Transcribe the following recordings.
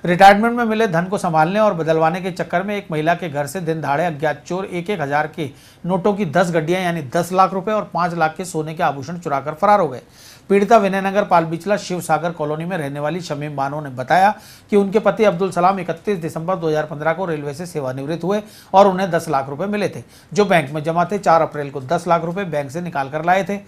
Retirement में मिले धन को संभालने और बदलवाने के चक्कर में एक महिला के घर से दिन दहाड़े अज्ञात चोर 1,000 के नोटों की 10 गड्डियां यानी 10 लाख रुपए और 5 लाख के सोने के आभूषण चुराकर फरार हो गए। पीड़िता विनयनगर पालबिचला शिव सागर कॉलोनी में रहने वाली शमीम बानो ने बताया कि उनके पति अब्दुल सलाम 31 दिसंबर 2015 को रेलवे से सेवानिवृत्त हुए और उन्हें 10 लाख रुपए मिले थे, जो बैंक में जमा थे। 4 अप्रैल को 10 लाख रुपए बैंक से निकाल कर लाए थे।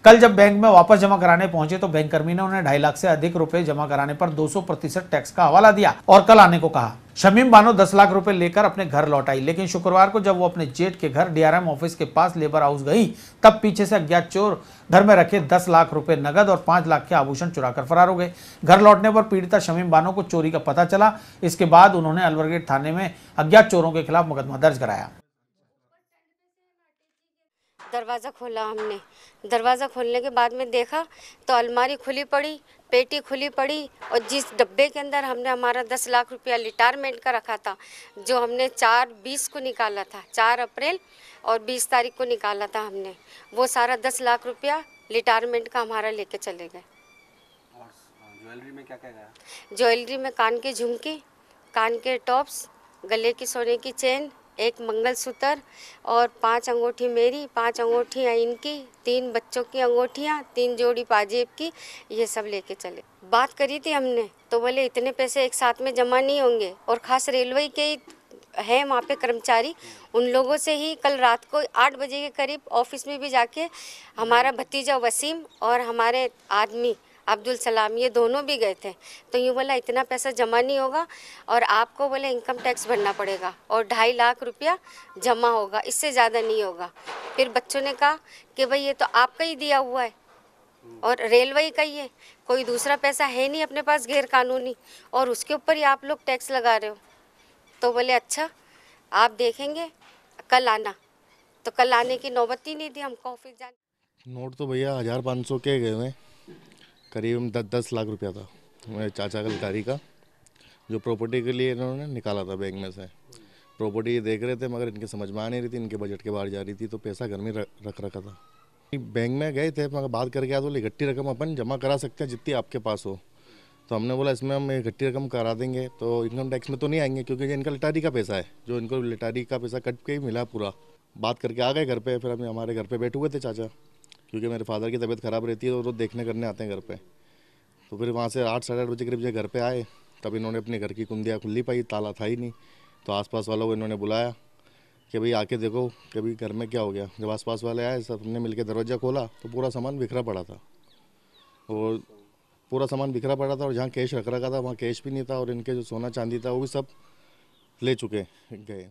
कल जब बैंक में वापस जमा कराने पहुंचे तो बैंक कर्मी ने उन्हें 2.5 लाख से अधिक रुपए जमा कराने पर 200% टैक्स का हवाला दिया और कल आने को कहा। शमीम बानो 10 लाख रुपए लेकर अपने घर लौट आई, लेकिन शुक्रवार को जब वो अपने जेठ के घर डीआरएम ऑफिस के पास लेबर हाउस गई, तब पीछे से अज्ञात चोर घर में रखे 10 लाख रुपए नगद और 5 लाख के आभूषण चुराकर फरार हो गए। घर लौटने पर पीड़िता शमीम बानो को चोरी का पता चला। इसके बाद उन्होंने अलवरगेट थाने में अज्ञात चोरों के खिलाफ मुकदमा दर्ज कराया। दरवाज़ा खोला हमने। दरवाज़ा खोलने के बाद में देखा तो अलमारी खुली पड़ी, पेटी खुली पड़ी और जिस डब्बे के अंदर हमने हमारा 10 लाख रुपया रिटायरमेंट का रखा था, जो हमने 4/20 को निकाला था, 4 अप्रैल और 20 तारीख को निकाला था हमने, वो सारा 10 लाख रुपया रिटायरमेंट का हमारा लेके चले गए। और ज्वेलरी में क्या क्या गया? ज्वेलरी में कान के झुमके, कान के टॉप्स, गले की सोने की चेन, एक मंगलसूत्र और 5 अंगूठी मेरी, 5 अंगूठियाँ इनकी, 3 बच्चों की अंगूठियाँ, 3 जोड़ी पाजेब की, ये सब लेके चले। बात करी थी हमने तो बोले इतने पैसे एक साथ में जमा नहीं होंगे, और ख़ास रेलवे के हैं वहाँ पे कर्मचारी, उन लोगों से ही कल रात को 8 बजे के करीब ऑफिस में भी जाके हमारा भतीजा वसीम और हमारे आदमी अब्दुल सलाम, ये दोनों भी गए थे। तो यूँ बोला इतना पैसा जमा नहीं होगा और आपको बोले इनकम टैक्स भरना पड़ेगा और 2.5 लाख रुपया जमा होगा, इससे ज़्यादा नहीं होगा। फिर बच्चों ने कहा कि भाई ये तो आपका ही दिया हुआ है और रेलवे का ही है, कोई दूसरा पैसा है नहीं अपने पास गैर कानूनी, और उसके ऊपर ही आप लोग टैक्स लगा रहे हो। तो बोले अच्छा आप देखेंगे, कल आना। तो कल आने की नौबत ही नहीं थी हमको ऑफिस जाने। नोट तो भैया 1500 के गए हुए, करीब 10 लाख रुपया था मेरे चाचा का लटारी का, जो प्रॉपर्टी के लिए इन्होंने निकाला था बैंक में से। प्रॉपर्टी देख रहे थे मगर इनके समझ में आ नहीं रही थी, इनके बजट के बाहर जा रही थी, तो पैसा घर में रख रखा था। बैंक में गए थे मगर बात करके आए तो इकट्ठी रकम अपन जमा करा सकते हैं जितनी आपके पास हो। तो हमने बोला इसमें हम इकट्ठी रकम करा देंगे तो इनकम टैक्स में तो नहीं आएंगे, क्योंकि ये इनका लटारी का पैसा है, जो इनको लटारी का पैसा कट के ही मिला पूरा। बात करके आ गए घर पे, फिर हम हमारे घर पे बैठे हुए थे चाचा, क्योंकि मेरे फादर की तबीयत ख़राब रहती है तो रोज़ देखने करने आते हैं घर पे। तो फिर वहाँ से 8 साढ़े 8 बजे करीब जब घर पे आए तब इन्होंने अपने घर की कुंडियाँ खुली पाई, ताला था ही नहीं। तो आसपास वालों को इन्होंने बुलाया कि भाई आके देखो कि भाई घर में क्या हो गया। जब आसपास वाले आए सब हमने मिलकर दरवाज़ा खोला तो पूरा सामान बिखरा पड़ा था, और पूरा सामान बिखरा पड़ा था, और जहाँ कैश रख रखा था वहाँ कैश भी नहीं था, और इनके जो सोना चांदी था वो भी सब ले चुके गए।